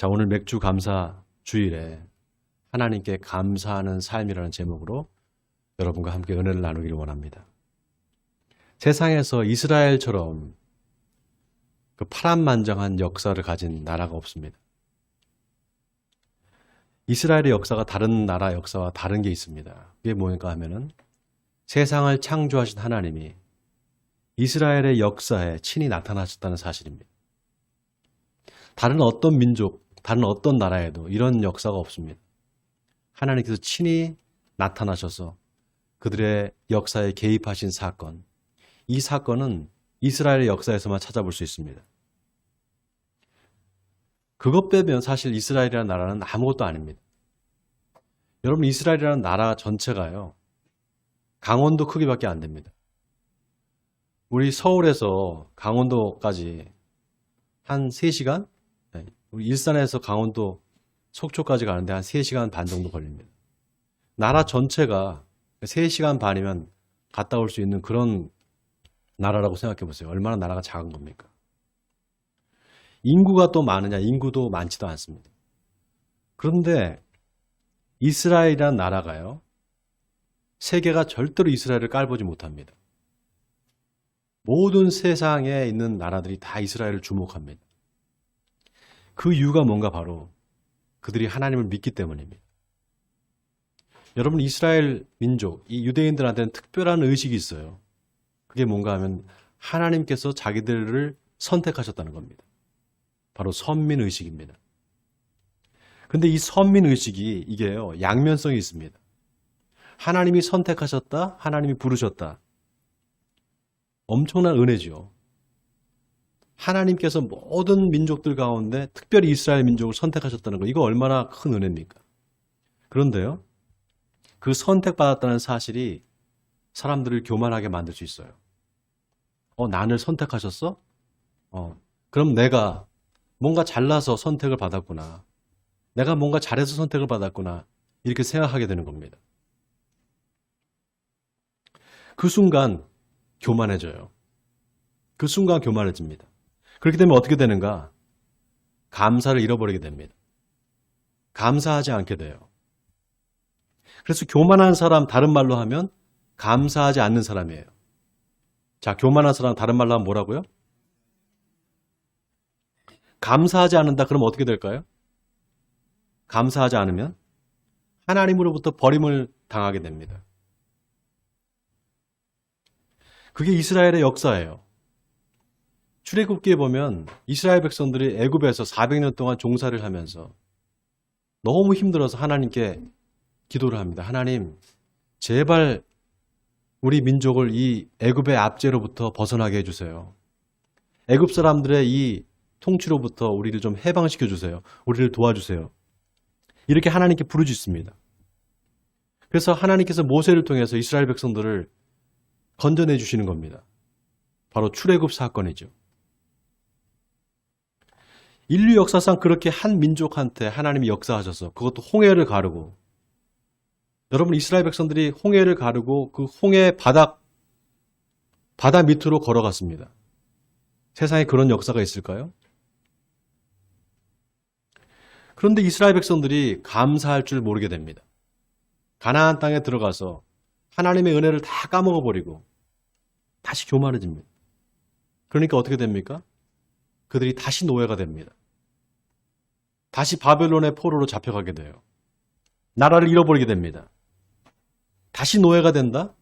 자, 오늘 맥주 감사 주일에 하나님께 감사하는 삶이라는 제목으로 여러분과 함께 은혜를 나누기를 원합니다. 세상에서 이스라엘처럼 그 파란만장한 역사를 가진 나라가 없습니다. 이스라엘의 역사가 다른 나라 역사와 다른 게 있습니다. 그게 뭐니까 하면은 세상을 창조하신 하나님이 이스라엘의 역사에 친히 나타나셨다는 사실입니다. 다른 어떤 민족, 다른 어떤 나라에도 이런 역사가 없습니다. 하나님께서 친히 나타나셔서 그들의 역사에 개입하신 사건, 이 사건은 이스라엘의 역사에서만 찾아볼 수 있습니다. 그것 빼면 사실 이스라엘이라는 나라는 아무것도 아닙니다. 여러분, 이스라엘이라는 나라 전체가요, 강원도 크기밖에 안 됩니다. 우리 서울에서 강원도까지 한 3시간? 우리 일산에서 강원도 속초까지 가는데 한 3시간 반 정도 걸립니다. 나라 전체가 3시간 반이면 갔다 올 수 있는 그런 나라라고 생각해 보세요. 얼마나 나라가 작은 겁니까? 인구가 또 많으냐? 인구도 많지도 않습니다. 그런데 이스라엘이라는 나라가요, 세계가 절대로 이스라엘을 깔보지 못합니다. 모든 세상에 있는 나라들이 다 이스라엘을 주목합니다. 그 이유가 뭔가 바로 그들이 하나님을 믿기 때문입니다. 여러분, 이스라엘 민족, 이 유대인들한테는 특별한 의식이 있어요. 그게 뭔가 하면 하나님께서 자기들을 선택하셨다는 겁니다. 바로 선민의식입니다. 근데 이 선민의식이 이게요, 양면성이 있습니다. 하나님이 선택하셨다, 하나님이 부르셨다. 엄청난 은혜죠. 하나님께서 모든 민족들 가운데 특별히 이스라엘 민족을 선택하셨다는 거, 이거 얼마나 큰 은혜입니까? 그런데요, 그 선택받았다는 사실이 사람들을 교만하게 만들 수 있어요. 나를 선택하셨어? 그럼 내가 뭔가 잘나서 선택을 받았구나. 내가 뭔가 잘해서 선택을 받았구나. 이렇게 생각하게 되는 겁니다. 그 순간 교만해져요. 그 순간 교만해집니다. 그렇게 되면 어떻게 되는가? 감사를 잃어버리게 됩니다. 감사하지 않게 돼요. 그래서 교만한 사람, 다른 말로 하면 감사하지 않는 사람이에요. 자, 교만한 사람 다른 말로 하면 뭐라고요? 감사하지 않는다. 그럼 어떻게 될까요? 감사하지 않으면 하나님으로부터 버림을 당하게 됩니다. 그게 이스라엘의 역사예요. 출애굽기에 보면 이스라엘 백성들이 애굽에서 400년 동안 종살이를 하면서 너무 힘들어서 하나님께 기도를 합니다. 하나님, 제발 우리 민족을 이 애굽의 압제로부터 벗어나게 해주세요. 애굽 사람들의 이 통치로부터 우리를 좀 해방시켜 주세요. 우리를 도와주세요. 이렇게 하나님께 부르짖습니다. 그래서 하나님께서 모세를 통해서 이스라엘 백성들을 건져내 주시는 겁니다. 바로 출애굽 사건이죠. 인류 역사상 그렇게 한 민족한테 하나님이 역사하셔서 그것도 홍해를 가르고, 여러분, 이스라엘 백성들이 홍해를 가르고 그 홍해 바다 밑으로 걸어갔습니다. 세상에 그런 역사가 있을까요? 그런데 이스라엘 백성들이 감사할 줄 모르게 됩니다. 가나안 땅에 들어가서 하나님의 은혜를 다 까먹어버리고 다시 교만해집니다. 그러니까 어떻게 됩니까? 그들이 다시 노예가 됩니다. 다시 바벨론의 포로로 잡혀가게 돼요. 나라를 잃어버리게 됩니다. 다시 노예가 된다?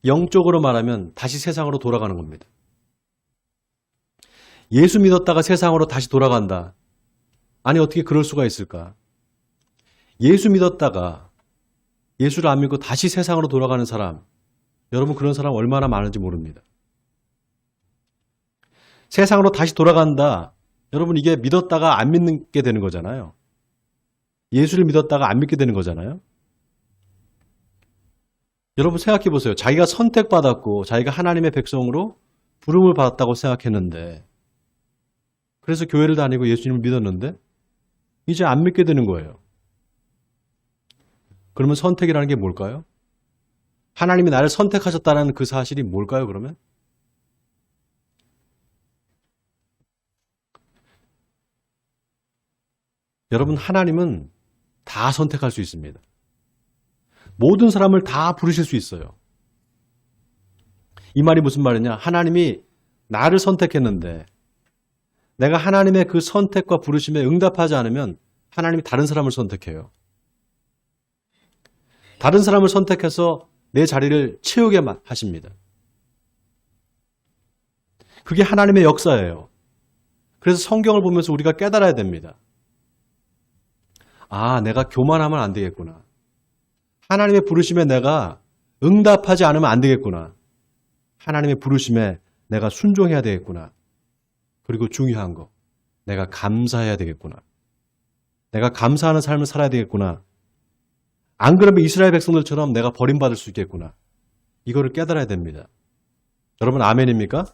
영적으로 말하면 다시 세상으로 돌아가는 겁니다. 예수 믿었다가 세상으로 다시 돌아간다. 아니, 어떻게 그럴 수가 있을까? 예수 믿었다가 예수를 안 믿고 다시 세상으로 돌아가는 사람, 여러분, 그런 사람 얼마나 많은지 모릅니다. 세상으로 다시 돌아간다. 여러분, 이게 믿었다가 안 믿게 되는 거잖아요. 예수를 믿었다가 안 믿게 되는 거잖아요. 여러분, 생각해 보세요. 자기가 선택받았고 자기가 하나님의 백성으로 부름을 받았다고 생각했는데, 그래서 교회를 다니고 예수님을 믿었는데 이제 안 믿게 되는 거예요. 그러면 선택이라는 게 뭘까요? 하나님이 나를 선택하셨다는 그 사실이 뭘까요, 그러면? 여러분, 하나님은 다 선택할 수 있습니다. 모든 사람을 다 부르실 수 있어요. 이 말이 무슨 말이냐? 하나님이 나를 선택했는데 내가 하나님의 그 선택과 부르심에 응답하지 않으면 하나님이 다른 사람을 선택해요. 다른 사람을 선택해서 내 자리를 채우게 하십니다. 그게 하나님의 역사예요. 그래서 성경을 보면서 우리가 깨달아야 됩니다. 아, 내가 교만하면 안 되겠구나. 하나님의 부르심에 내가 응답하지 않으면 안 되겠구나. 하나님의 부르심에 내가 순종해야 되겠구나. 그리고 중요한 거, 내가 감사해야 되겠구나. 내가 감사하는 삶을 살아야 되겠구나. 안 그러면 이스라엘 백성들처럼 내가 버림받을 수 있겠구나. 이거를 깨달아야 됩니다. 여러분, 아멘입니까?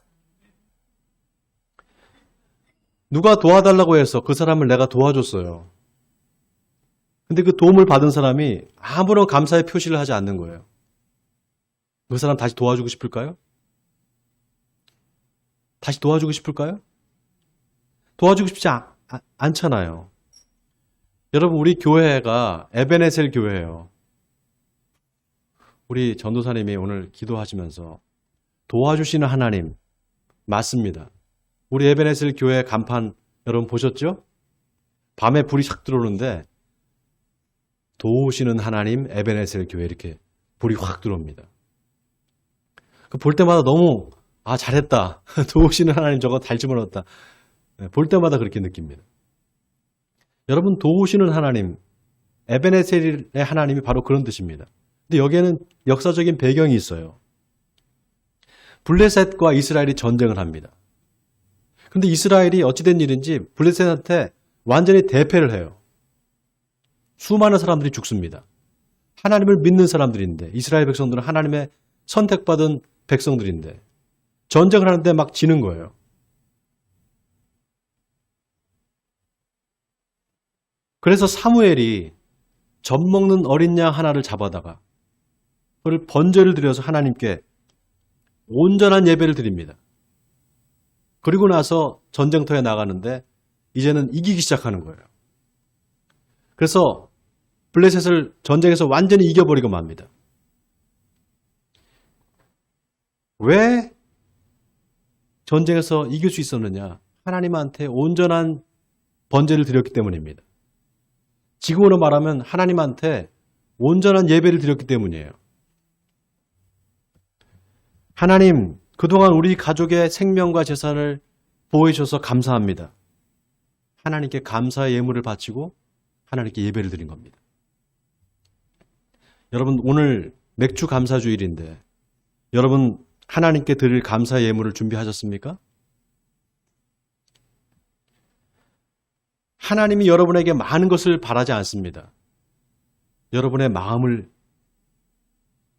누가 도와달라고 해서 그 사람을 내가 도와줬어요. 근데 그 도움을 받은 사람이 아무런 감사의 표시를 하지 않는 거예요. 그 사람 다시 도와주고 싶을까요? 다시 도와주고 싶을까요? 도와주고 싶지 않잖아요. 여러분, 우리 교회가 에베네셀 교회예요. 우리 전도사님이 오늘 기도하시면서 도와주시는 하나님 맞습니다. 우리 에베네셀 교회 간판 여러분 보셨죠? 밤에 불이 싹 들어오는데 도우시는 하나님 에베네셀 교회 이렇게 불이 확 들어옵니다. 볼 때마다 너무 잘했다. 도우시는 하나님 저거 달 집어넣었다. 볼 때마다 그렇게 느낍니다. 여러분, 도우시는 하나님 에베네셀의 하나님이 바로 그런 뜻입니다. 근데 여기에는 역사적인 배경이 있어요. 블레셋과 이스라엘이 전쟁을 합니다. 근데 이스라엘이 어찌된 일인지 블레셋한테 완전히 대패를 해요. 수많은 사람들이 죽습니다. 하나님을 믿는 사람들인데, 이스라엘 백성들은 하나님의 선택받은 백성들인데 전쟁을 하는데 막 지는 거예요. 그래서 사무엘이 젖 먹는 어린 양 하나를 잡아다가 그걸 번제를 드려서 하나님께 온전한 예배를 드립니다. 그리고 나서 전쟁터에 나가는데 이제는 이기기 시작하는 거예요. 그래서 블레셋을 전쟁에서 완전히 이겨버리고 맙니다. 왜 전쟁에서 이길 수 있었느냐? 하나님한테 온전한 번제를 드렸기 때문입니다. 지금으로 말하면 하나님한테 온전한 예배를 드렸기 때문이에요. 하나님, 그동안 우리 가족의 생명과 재산을 보호해 주셔서 감사합니다. 하나님께 감사의 예물을 바치고 하나님께 예배를 드린 겁니다. 여러분, 오늘 맥주 감사주일인데 여러분 하나님께 드릴 감사의 예물을 준비하셨습니까? 하나님이 여러분에게 많은 것을 바라지 않습니다. 여러분의 마음을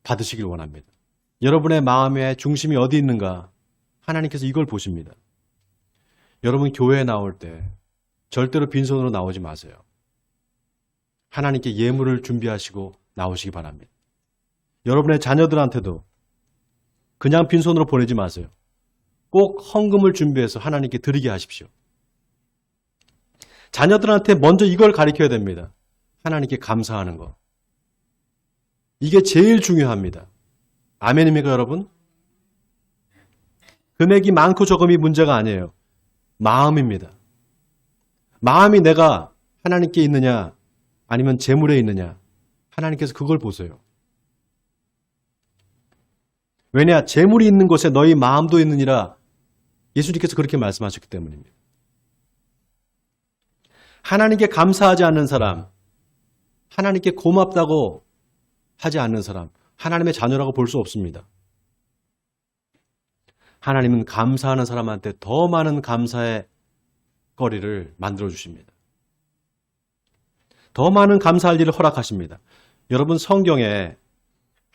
받으시길 원합니다. 여러분의 마음의 중심이 어디 있는가? 하나님께서 이걸 보십니다. 여러분 교회에 나올 때 절대로 빈손으로 나오지 마세요. 하나님께 예물을 준비하시고 나오시기 바랍니다. 여러분의 자녀들한테도 그냥 빈손으로 보내지 마세요. 꼭 헌금을 준비해서 하나님께 드리게 하십시오. 자녀들한테 먼저 이걸 가르쳐야 됩니다. 하나님께 감사하는 거. 이게 제일 중요합니다. 아멘입니까, 여러분? 금액이 많고 적음이 문제가 아니에요. 마음입니다. 마음이 내가 하나님께 있느냐 아니면 재물에 있느냐, 하나님께서 그걸 보세요. 왜냐? 재물이 있는 곳에 너희 마음도 있느니라 예수님께서 그렇게 말씀하셨기 때문입니다. 하나님께 감사하지 않는 사람, 하나님께 고맙다고 하지 않는 사람, 하나님의 자녀라고 볼 수 없습니다. 하나님은 감사하는 사람한테 더 많은 감사의 거리를 만들어 주십니다. 더 많은 감사할 일을 허락하십니다. 여러분, 성경에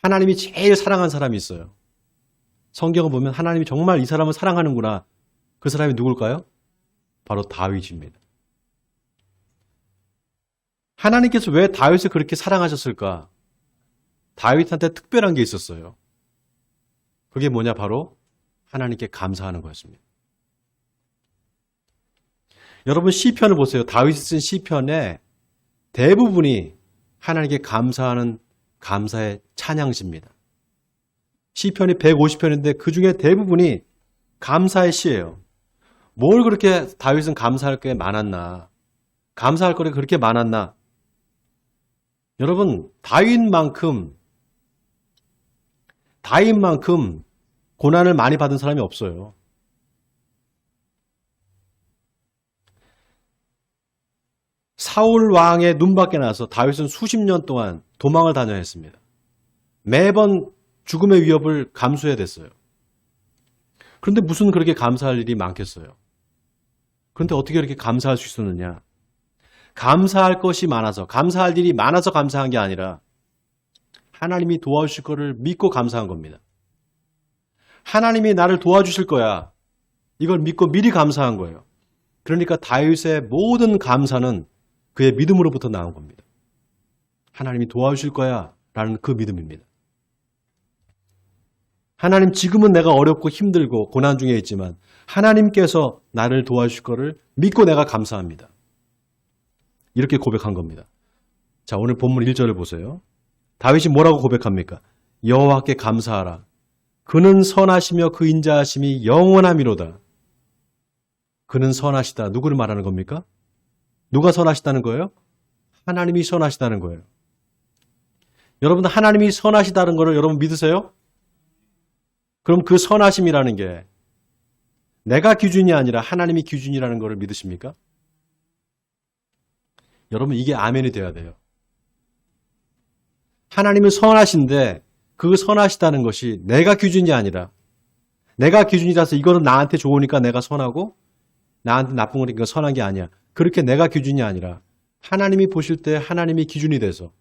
하나님이 제일 사랑한 사람이 있어요. 성경을 보면 하나님이 정말 이 사람을 사랑하는구나. 그 사람이 누굴까요? 바로 다윗입니다. 하나님께서 왜 다윗을 그렇게 사랑하셨을까? 다윗한테 특별한 게 있었어요. 그게 뭐냐? 바로 하나님께 감사하는 거였습니다. 여러분 시편을 보세요. 다윗이 쓴 시편의 대부분이 하나님께 감사하는 감사의 찬양시입니다. 시편이 150편인데 그 중에 대부분이 감사의 시예요. 뭘 그렇게 다윗은 감사할 게 많았나? 감사할 거리 그렇게 많았나? 여러분, 다윗만큼 고난을 많이 받은 사람이 없어요. 사울 왕의 눈밖에 나서 다윗은 수십 년 동안 도망을 다녀야 했습니다. 매번 죽음의 위협을 감수해야 됐어요. 그런데 무슨 그렇게 감사할 일이 많겠어요? 그런데 어떻게 그렇게 감사할 수 있었느냐? 감사할 것이 많아서, 감사할 일이 많아서 감사한 게 아니라 하나님이 도와주실 거를 믿고 감사한 겁니다. 하나님이 나를 도와주실 거야. 이걸 믿고 미리 감사한 거예요. 그러니까 다윗의 모든 감사는 그의 믿음으로부터 나온 겁니다. 하나님이 도와주실 거야 라는 그 믿음입니다. 하나님, 지금은 내가 어렵고 힘들고 고난 중에 있지만 하나님께서 나를 도와주실 거를 믿고 내가 감사합니다. 이렇게 고백한 겁니다. 자, 오늘 본문 1절을 보세요. 다윗이 뭐라고 고백합니까? 여호와께 감사하라. 그는 선하시며 그 인자하심이 영원함이로다. 그는 선하시다. 누구를 말하는 겁니까? 누가 선하시다는 거예요? 하나님이 선하시다는 거예요. 여러분, 하나님이 선하시다는 거를 여러분 믿으세요? 그럼 그 선하심이라는 게 내가 기준이 아니라 하나님이 기준이라는 거를 믿으십니까? 여러분, 이게 아멘이 돼야 돼요. 하나님은 선하신데 그 선하시다는 것이 내가 기준이 아니라, 내가 기준이라서 이거는 나한테 좋으니까 내가 선하고 나한테 나쁜 거니까 선한 게 아니야. 그렇게 내가 기준이 아니라 하나님이 보실 때 하나님이 기준이 돼서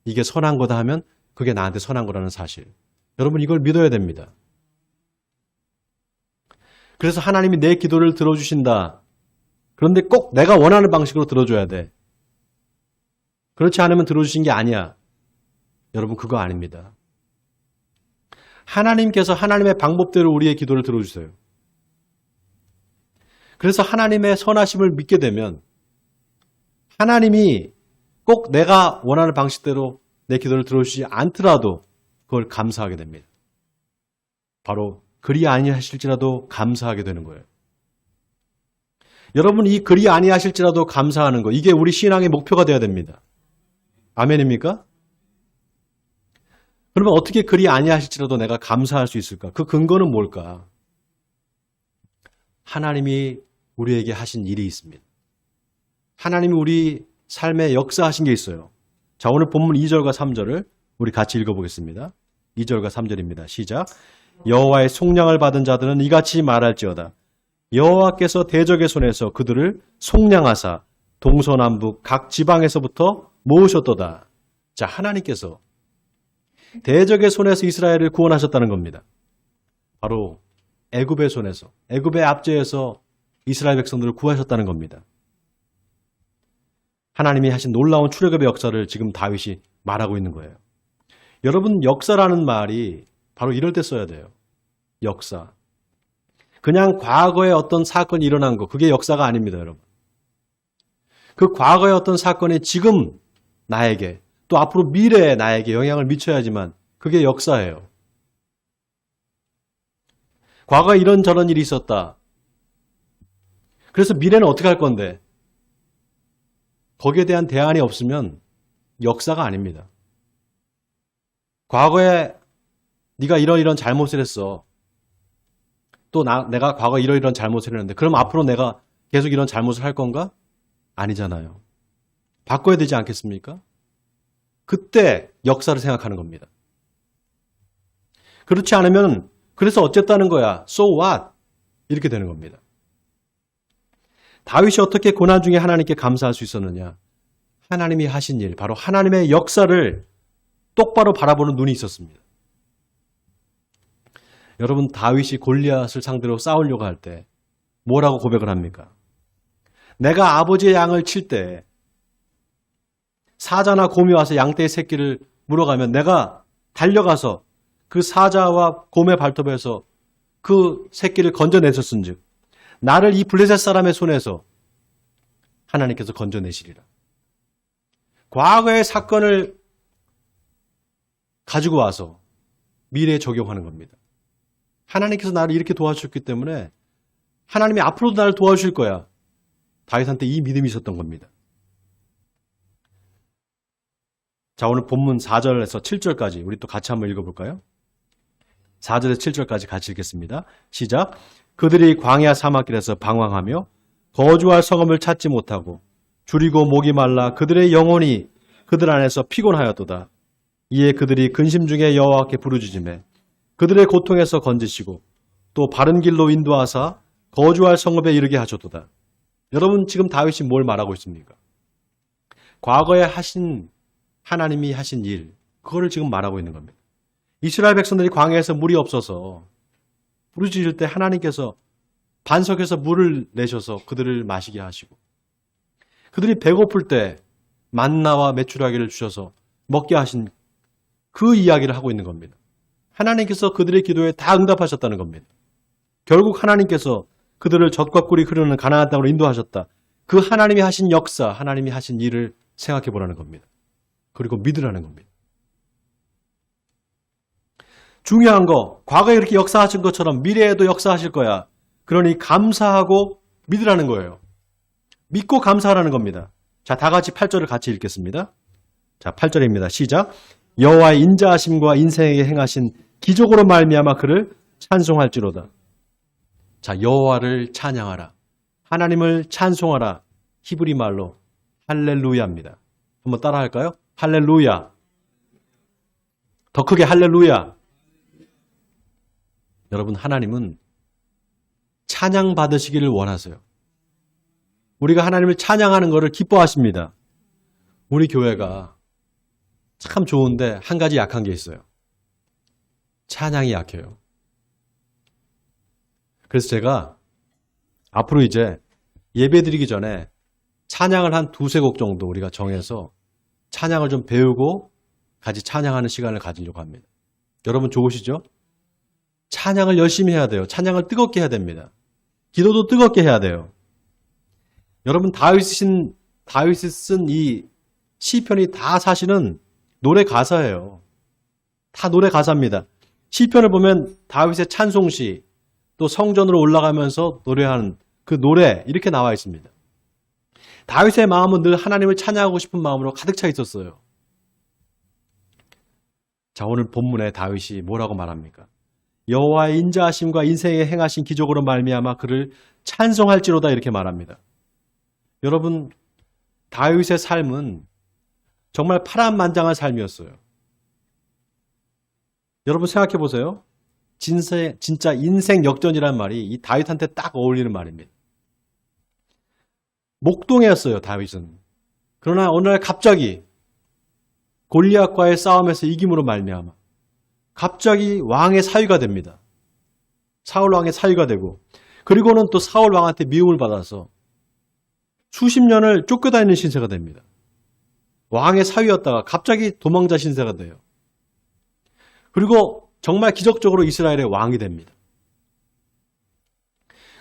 이게 선한 거다 하면 그게 나한테 선한 거라는 사실. 여러분, 이걸 믿어야 됩니다. 그래서 하나님이 내 기도를 들어주신다. 그런데 꼭 내가 원하는 방식으로 들어줘야 돼. 그렇지 않으면 들어주신 게 아니야. 여러분, 그거 아닙니다. 하나님께서 하나님의 방법대로 우리의 기도를 들어주세요. 그래서 하나님의 선하심을 믿게 되면 하나님이 꼭 내가 원하는 방식대로 내 기도를 들어주지 않더라도 그걸 감사하게 됩니다. 바로 그리 아니하실지라도 감사하게 되는 거예요. 여러분, 이 그리 아니하실지라도 감사하는 거, 이게 우리 신앙의 목표가 되어야 됩니다. 아멘입니까? 그러면 어떻게 그리 아니하실지라도 내가 감사할 수 있을까? 그 근거는 뭘까? 하나님이 우리에게 하신 일이 있습니다. 하나님이 우리 삶에 역사하신 게 있어요. 자, 오늘 본문 2절과 3절을 우리 같이 읽어보겠습니다. 2절과 3절입니다. 시작. 여호와의 속량을 받은 자들은 이같이 말할지어다. 여호와께서 대적의 손에서 그들을 속량하사 동서남북 각 지방에서부터 모으셨도다. 자, 하나님께서 대적의 손에서 이스라엘을 구원하셨다는 겁니다. 바로 애굽의 손에서, 애굽의 압제에서 이스라엘 백성들을 구하셨다는 겁니다. 하나님이 하신 놀라운 출애굽의 역사를 지금 다윗이 말하고 있는 거예요. 여러분, 역사라는 말이 바로 이럴 때 써야 돼요. 역사. 그냥 과거에 어떤 사건이 일어난 거, 그게 역사가 아닙니다, 여러분. 그 과거의 어떤 사건이 지금 나에게, 또 앞으로 미래의 나에게 영향을 미쳐야지만 그게 역사예요. 과거에 이런저런 일이 있었다. 그래서 미래는 어떻게 할 건데? 거기에 대한 대안이 없으면 역사가 아닙니다. 과거에 네가 이런 잘못을 했어. 또 내가 과거에 이런 잘못을 했는데 그럼 앞으로 내가 계속 이런 잘못을 할 건가? 아니잖아요. 바꿔야 되지 않겠습니까? 그때 역사를 생각하는 겁니다. 그렇지 않으면 그래서 어쨌다는 거야. So what? 이렇게 되는 겁니다. 다윗이 어떻게 고난 중에 하나님께 감사할 수 있었느냐? 하나님이 하신 일, 바로 하나님의 역사를 똑바로 바라보는 눈이 있었습니다. 여러분, 다윗이 골리앗을 상대로 싸우려고 할 때 뭐라고 고백을 합니까? 내가 아버지의 양을 칠 때 사자나 곰이 와서 양떼의 새끼를 물어가면 내가 달려가서 그 사자와 곰의 발톱에서 그 새끼를 건져냈었은즉 나를 이 블레셋 사람의 손에서 하나님께서 건져내시리라. 과거의 사건을 가지고 와서 미래에 적용하는 겁니다. 하나님께서 나를 이렇게 도와주셨기 때문에 하나님이 앞으로도 나를 도와주실 거야. 다윗한테 이 믿음이 있었던 겁니다. 자, 오늘 본문 4절에서 7절까지 우리 또 같이 한번 읽어볼까요? 4절에서 7절까지 같이 읽겠습니다. 시작. 그들이 광야 사막길에서 방황하며 거주할 성읍을 찾지 못하고 줄이고 목이 말라 그들의 영혼이 그들 안에서 피곤하였도다. 이에 그들이 근심 중에 여호와께 부르짖으매 그들의 고통에서 건지시고 또 바른 길로 인도하사 거주할 성읍에 이르게 하셨도다. 여러분 지금 다윗이 뭘 말하고 있습니까? 과거에 하신 하나님이 하신 일, 그거를 지금 말하고 있는 겁니다. 이스라엘 백성들이 광야에서 물이 없어서 부르짖을 때 하나님께서 반석에서 물을 내셔서 그들을 마시게 하시고 그들이 배고플 때 만나와 메추라기를 주셔서 먹게 하신 그 이야기를 하고 있는 겁니다. 하나님께서 그들의 기도에 다 응답하셨다는 겁니다. 결국 하나님께서 그들을 젖과 꿀이 흐르는 가나안 땅으로 인도하셨다. 그 하나님이 하신 역사, 하나님이 하신 일을 생각해 보라는 겁니다. 그리고 믿으라는 겁니다. 중요한 거, 과거에 이렇게 역사하신 것처럼 미래에도 역사하실 거야. 그러니 감사하고 믿으라는 거예요. 믿고 감사하라는 겁니다. 자, 다 같이 8절을 같이 읽겠습니다. 자, 8절입니다. 시작. 여호와의 인자하심과 인생에게 행하신 기적으로 말미암아 그를 찬송할지로다. 자, 여호와를 찬양하라. 하나님을 찬송하라. 히브리 말로 할렐루야입니다. 한번 따라 할까요? 할렐루야. 더 크게 할렐루야. 여러분, 하나님은 찬양 받으시기를 원하세요. 우리가 하나님을 찬양하는 것을 기뻐하십니다. 우리 교회가 참 좋은데 한 가지 약한 게 있어요. 찬양이 약해요. 그래서 제가 앞으로 이제 예배 드리기 전에 찬양을 한 두세 곡 정도 우리가 정해서 찬양을 좀 배우고 같이 찬양하는 시간을 가지려고 합니다. 여러분 좋으시죠? 찬양을 열심히 해야 돼요. 찬양을 뜨겁게 해야 됩니다. 기도도 뜨겁게 해야 돼요. 여러분 다윗이 쓴 이 시편이 다 사실은 노래 가사예요. 다 노래 가사입니다. 시편을 보면 다윗의 찬송시 또 성전으로 올라가면서 노래하는 그 노래 이렇게 나와 있습니다. 다윗의 마음은 늘 하나님을 찬양하고 싶은 마음으로 가득 차 있었어요. 자, 오늘 본문에 다윗이 뭐라고 말합니까? 여호와의 인자하심과 인생에 행하신 기적으로 말미암아 그를 찬송할지로다 이렇게 말합니다. 여러분, 다윗의 삶은 정말 파란만장한 삶이었어요. 여러분 생각해 보세요. 진짜 인생 역전이라는 말이 이 다윗한테 딱 어울리는 말입니다. 목동이었어요, 다윗은. 그러나 어느 날 갑자기 골리앗과의 싸움에서 이김으로 말미암아 갑자기 왕의 사위가 됩니다. 사울 왕의 사위가 되고 그리고는 또 사울 왕한테 미움을 받아서 수십 년을 쫓겨다니는 신세가 됩니다. 왕의 사위였다가 갑자기 도망자 신세가 돼요. 그리고 정말 기적적으로 이스라엘의 왕이 됩니다.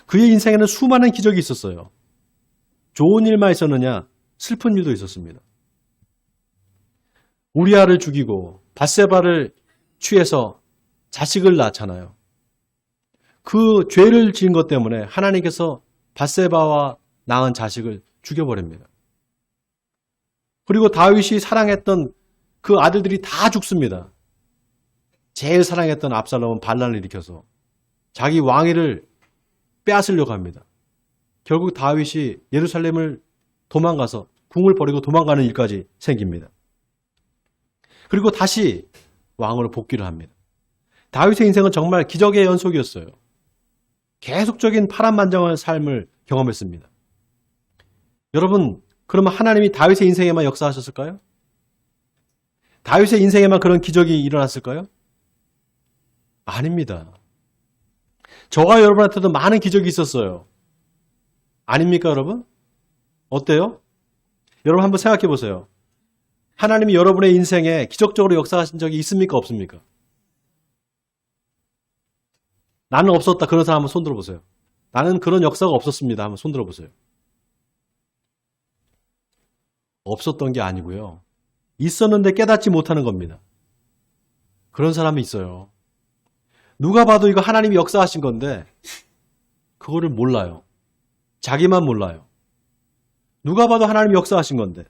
그의 인생에는 수많은 기적이 있었어요. 좋은 일만 있었느냐? 슬픈 일도 있었습니다. 우리아를 죽이고 밧세바를 취해서 자식을 낳잖아요. 그 죄를 지은 것 때문에 하나님께서 밧세바와 낳은 자식을 죽여버립니다. 그리고 다윗이 사랑했던 그 아들들이 다 죽습니다. 제일 사랑했던 압살롬은 반란을 일으켜서 자기 왕위를 빼앗으려고 합니다. 결국 다윗이 예루살렘을 도망가서 궁을 버리고 도망가는 일까지 생깁니다. 그리고 다시 왕으로 복귀를 합니다. 다윗의 인생은 정말 기적의 연속이었어요. 계속적인 파란만장한 삶을 경험했습니다. 여러분, 그러면 하나님이 다윗의 인생에만 역사하셨을까요? 다윗의 인생에만 그런 기적이 일어났을까요? 아닙니다. 저와 여러분한테도 많은 기적이 있었어요. 아닙니까, 여러분? 어때요? 여러분 한번 생각해 보세요. 하나님이 여러분의 인생에 기적적으로 역사하신 적이 있습니까, 없습니까? 나는 없었다. 그런 사람 한번 손 들어보세요. 나는 그런 역사가 없었습니다. 한번 손 들어보세요. 없었던 게 아니고요. 있었는데 깨닫지 못하는 겁니다. 그런 사람이 있어요. 누가 봐도 이거 하나님이 역사하신 건데 그거를 몰라요. 자기만 몰라요. 누가 봐도 하나님이 역사하신 건데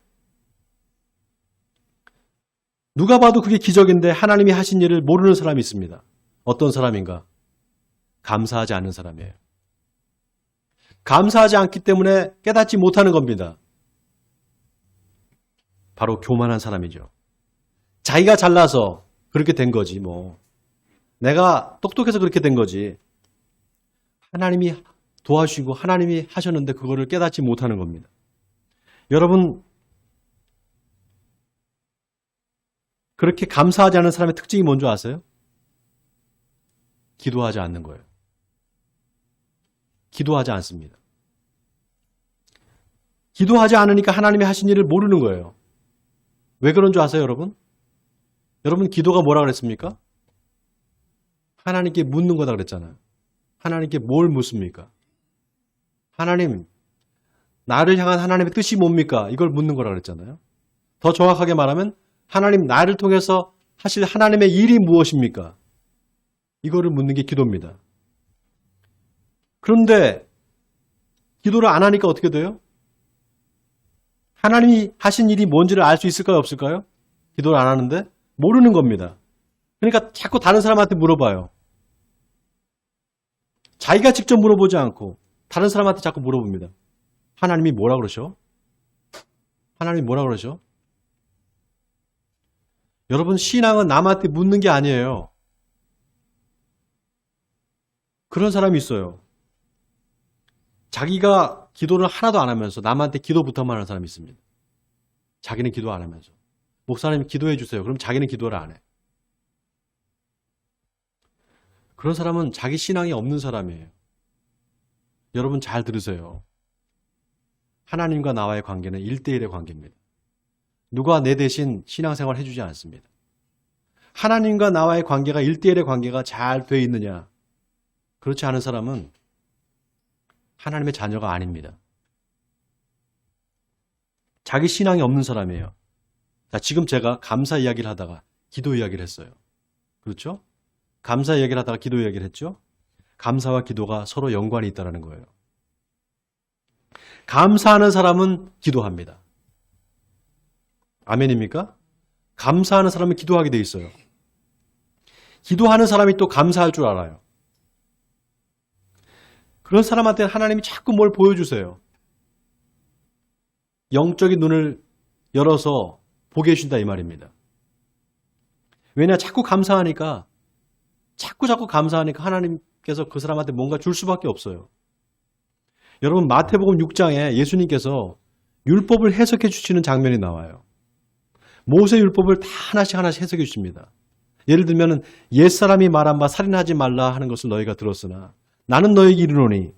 누가 봐도 그게 기적인데 하나님이 하신 일을 모르는 사람이 있습니다. 어떤 사람인가? 감사하지 않는 사람이에요. 감사하지 않기 때문에 깨닫지 못하는 겁니다. 바로 교만한 사람이죠. 자기가 잘나서 그렇게 된 거지 뭐. 내가 똑똑해서 그렇게 된 거지. 하나님이 도와주시고 하나님이 하셨는데 그거를 깨닫지 못하는 겁니다. 여러분, 그렇게 감사하지 않는 사람의 특징이 뭔지 아세요? 기도하지 않는 거예요. 기도하지 않습니다. 기도하지 않으니까 하나님이 하신 일을 모르는 거예요. 왜 그런 줄 아세요, 여러분? 여러분, 기도가 뭐라 그랬습니까? 하나님께 묻는 거다 그랬잖아요. 하나님께 뭘 묻습니까? 하나님, 나를 향한 하나님의 뜻이 뭡니까? 이걸 묻는 거라 그랬잖아요. 더 정확하게 말하면 하나님, 나를 통해서 하실 하나님의 일이 무엇입니까? 이거를 묻는 게 기도입니다. 그런데 기도를 안 하니까 어떻게 돼요? 하나님이 하신 일이 뭔지를 알 수 있을까요? 없을까요? 기도를 안 하는데 모르는 겁니다. 그러니까 자꾸 다른 사람한테 물어봐요. 자기가 직접 물어보지 않고 다른 사람한테 자꾸 물어봅니다. 하나님이 뭐라 그러셔? 하나님이 뭐라 그러셔? 여러분, 신앙은 남한테 묻는 게 아니에요. 그런 사람이 있어요. 자기가 기도를 하나도 안 하면서 남한테 기도부터만 하는 사람이 있습니다. 자기는 기도 안 하면서. 목사님 기도해 주세요. 그럼 자기는 기도를 안 해. 그런 사람은 자기 신앙이 없는 사람이에요. 여러분 잘 들으세요. 하나님과 나와의 관계는 1대1의 관계입니다. 누가 내 대신 신앙생활 해주지 않습니다. 하나님과 나와의 관계가 1대1의 관계가 잘 돼 있느냐? 그렇지 않은 사람은 하나님의 자녀가 아닙니다. 자기 신앙이 없는 사람이에요. 자, 지금 제가 감사 이야기를 하다가 기도 이야기를 했어요. 그렇죠? 감사 이야기를 하다가 기도 이야기를 했죠? 감사와 기도가 서로 연관이 있다는 거예요. 감사하는 사람은 기도합니다. 아멘입니까? 감사하는 사람은 기도하게 돼 있어요. 기도하는 사람이 또 감사할 줄 알아요. 그런 사람한테는 하나님이 자꾸 뭘 보여주세요. 영적인 눈을 열어서 보게 해준다 이 말입니다. 왜냐? 자꾸 감사하니까 자꾸 감사하니까 하나님께서 그 사람한테 뭔가 줄 수밖에 없어요. 여러분, 마태복음 6장에 예수님께서 율법을 해석해 주시는 장면이 나와요. 모세 율법을 다 하나씩 해석해 주십니다. 예를 들면 옛사람이 말한 바 살인하지 말라 하는 것을 너희가 들었으나 나는 너희에게 이르노니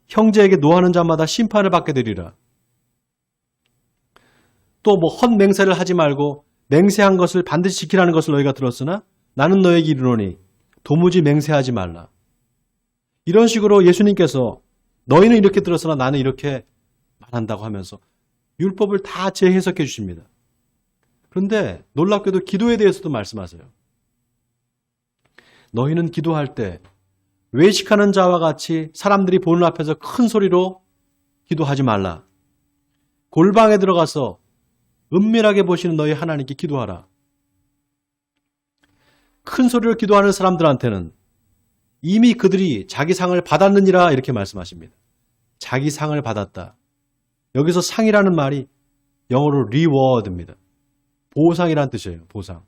형제에게 노하는 자마다 심판을 받게 되리라. 또 뭐 헛맹세를 하지 말고 맹세한 것을 반드시 지키라는 것을 너희가 들었으나 나는 너희에게 이르노니 도무지 맹세하지 말라. 이런 식으로 예수님께서 너희는 이렇게 들었으나 나는 이렇게 말한다고 하면서 율법을 다 재해석해 주십니다. 그런데 놀랍게도 기도에 대해서도 말씀하세요. 너희는 기도할 때 외식하는 자와 같이 사람들이 보는 앞에서 큰 소리로 기도하지 말라. 골방에 들어가서 은밀하게 보시는 너희 하나님께 기도하라. 큰 소리로 기도하는 사람들한테는 이미 그들이 자기 상을 받았느니라 이렇게 말씀하십니다. 자기 상을 받았다. 여기서 상이라는 말이 영어로 reward입니다. 보상이라는 뜻이에요. 보상.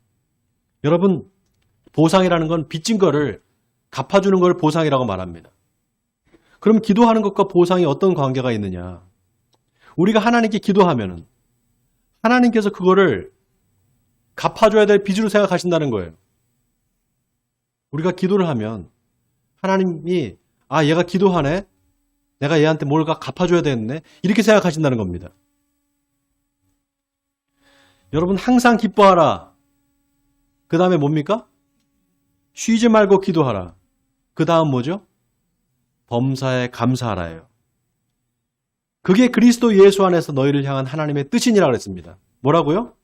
여러분, 보상이라는 건 빚진 거를 갚아주는 걸 보상이라고 말합니다. 그럼 기도하는 것과 보상이 어떤 관계가 있느냐? 우리가 하나님께 기도하면은 하나님께서 그거를 갚아줘야 될 빚으로 생각하신다는 거예요. 우리가 기도를 하면 하나님이 얘가 기도하네? 내가 얘한테 뭘가 갚아줘야 되겠네? 이렇게 생각하신다는 겁니다. 여러분 항상 기뻐하라. 그 다음에 뭡니까? 쉬지 말고 기도하라. 그 다음 뭐죠? 범사에 감사하라예요. 그게 그리스도 예수 안에서 너희를 향한 하나님의 뜻이니라 그랬습니다. 뭐라고요?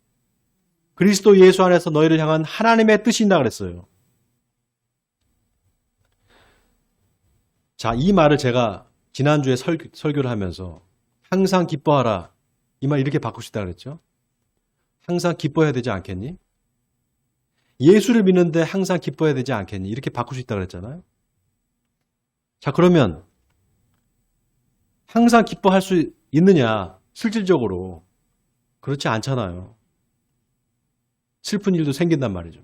그리스도 예수 안에서 너희를 향한 하나님의 뜻이니라 그랬어요. 자, 이 말을 제가 지난주에 설교를 하면서 항상 기뻐하라. 이 말 이렇게 바꾸고 싶다 그랬죠? 항상 기뻐해야 되지 않겠니? 예수를 믿는데 항상 기뻐해야 되지 않겠니? 이렇게 바꾸고 싶다 그랬잖아요. 자, 그러면 항상 기뻐할 수 있느냐? 실질적으로 그렇지 않잖아요. 슬픈 일도 생긴단 말이죠.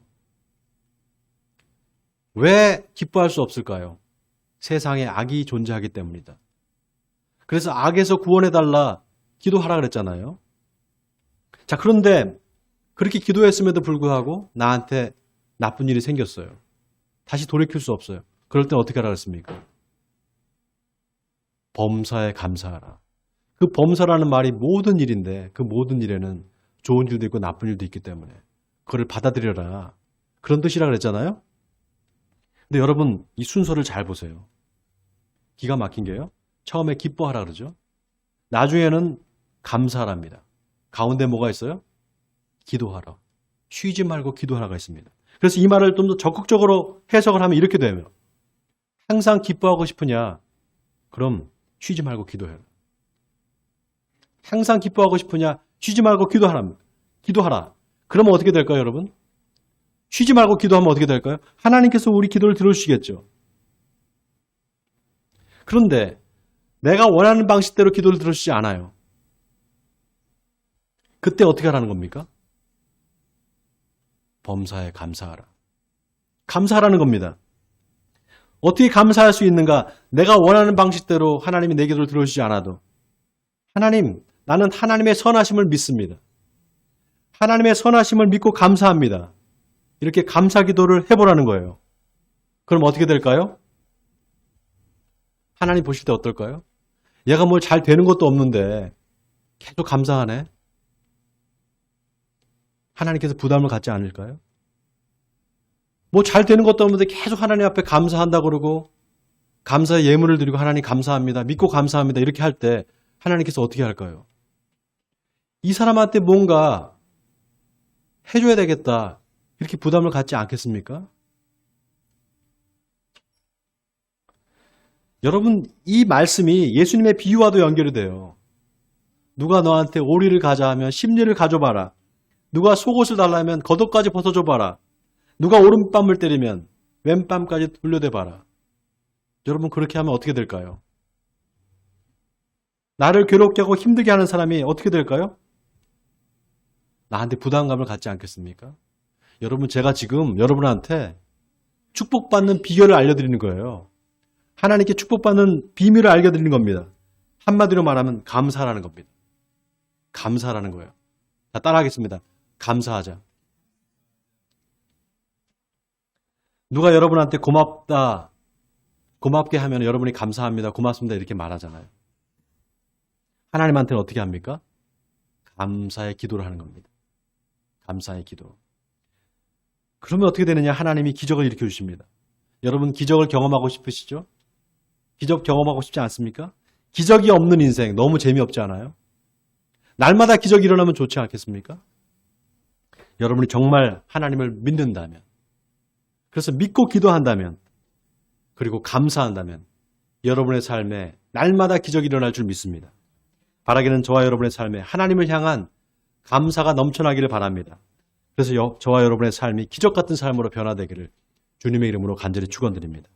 왜 기뻐할 수 없을까요? 세상에 악이 존재하기 때문이다. 그래서 악에서 구원해달라 기도하라 그랬잖아요. 자, 그런데 그렇게 기도했음에도 불구하고 나한테 나쁜 일이 생겼어요. 다시 돌이킬 수 없어요. 그럴 땐 어떻게 하라 그랬습니까? 범사에 감사하라. 그 범사라는 말이 모든 일인데 그 모든 일에는 좋은 일도 있고 나쁜 일도 있기 때문에 그걸 받아들여라. 그런 뜻이라 그랬잖아요. 근데 여러분 이 순서를 잘 보세요. 기가 막힌 게요. 처음에 기뻐하라 그러죠. 나중에는 감사하랍니다. 가운데 뭐가 있어요? 기도하라. 쉬지 말고 기도하라가 있습니다. 그래서 이 말을 좀 더 적극적으로 해석을 하면 이렇게 되면 항상 기뻐하고 싶으냐? 그럼 쉬지 말고 기도해라. 항상 기뻐하고 싶으냐? 쉬지 말고 기도하라. 그러면 어떻게 될까요, 여러분? 쉬지 말고 기도하면 어떻게 될까요? 하나님께서 우리 기도를 들어주시겠죠. 그런데 내가 원하는 방식대로 기도를 들어주지 않아요. 그때 어떻게 하라는 겁니까? 범사에 감사하라. 감사하라는 겁니다. 어떻게 감사할 수 있는가? 내가 원하는 방식대로 하나님이 내 기도를 들어주지 않아도 하나님, 나는 하나님의 선하심을 믿습니다. 하나님의 선하심을 믿고 감사합니다. 이렇게 감사 기도를 해보라는 거예요. 그럼 어떻게 될까요? 하나님 보실 때 어떨까요? 얘가 뭘 잘 되는 것도 없는데 계속 감사하네. 하나님께서 부담을 갖지 않을까요? 뭐 잘 되는 것도 없는데 계속 하나님 앞에 감사한다 그러고 감사의 예물을 드리고 하나님 감사합니다. 믿고 감사합니다. 이렇게 할 때 하나님께서 어떻게 할까요? 이 사람한테 뭔가 해줘야 되겠다. 이렇게 부담을 갖지 않겠습니까? 여러분, 이 말씀이 예수님의 비유와도 연결이 돼요. 누가 너한테 오리를 가자 하면 십리를 가져봐라. 누가 속옷을 달라면 겉옷까지 벗어줘봐라. 누가 오른뺨을 때리면 왼뺨까지 돌려대봐라. 여러분, 그렇게 하면 어떻게 될까요? 나를 괴롭게 하고 힘들게 하는 사람이 어떻게 될까요? 나한테 부담감을 갖지 않겠습니까? 여러분, 제가 지금 여러분한테 축복받는 비결을 알려드리는 거예요. 하나님께 축복받는 비밀을 알려드리는 겁니다. 한마디로 말하면 감사라는 겁니다. 감사라는 거예요. 자, 따라하겠습니다. 감사하자. 누가 여러분한테 고맙다, 고맙게 하면 여러분이 감사합니다, 고맙습니다 이렇게 말하잖아요. 하나님한테는 어떻게 합니까? 감사의 기도를 하는 겁니다. 감사의 기도. 그러면 어떻게 되느냐? 하나님이 기적을 일으켜 주십니다. 여러분 기적을 경험하고 싶으시죠? 기적 경험하고 싶지 않습니까? 기적이 없는 인생 너무 재미없지 않아요? 날마다 기적이 일어나면 좋지 않겠습니까? 여러분이 정말 하나님을 믿는다면, 그래서 믿고 기도한다면, 그리고 감사한다면 여러분의 삶에 날마다 기적이 일어날 줄 믿습니다. 바라기는 저와 여러분의 삶에 하나님을 향한 감사가 넘쳐나기를 바랍니다. 그래서 저와 여러분의 삶이 기적 같은 삶으로 변화되기를 주님의 이름으로 간절히 축원드립니다.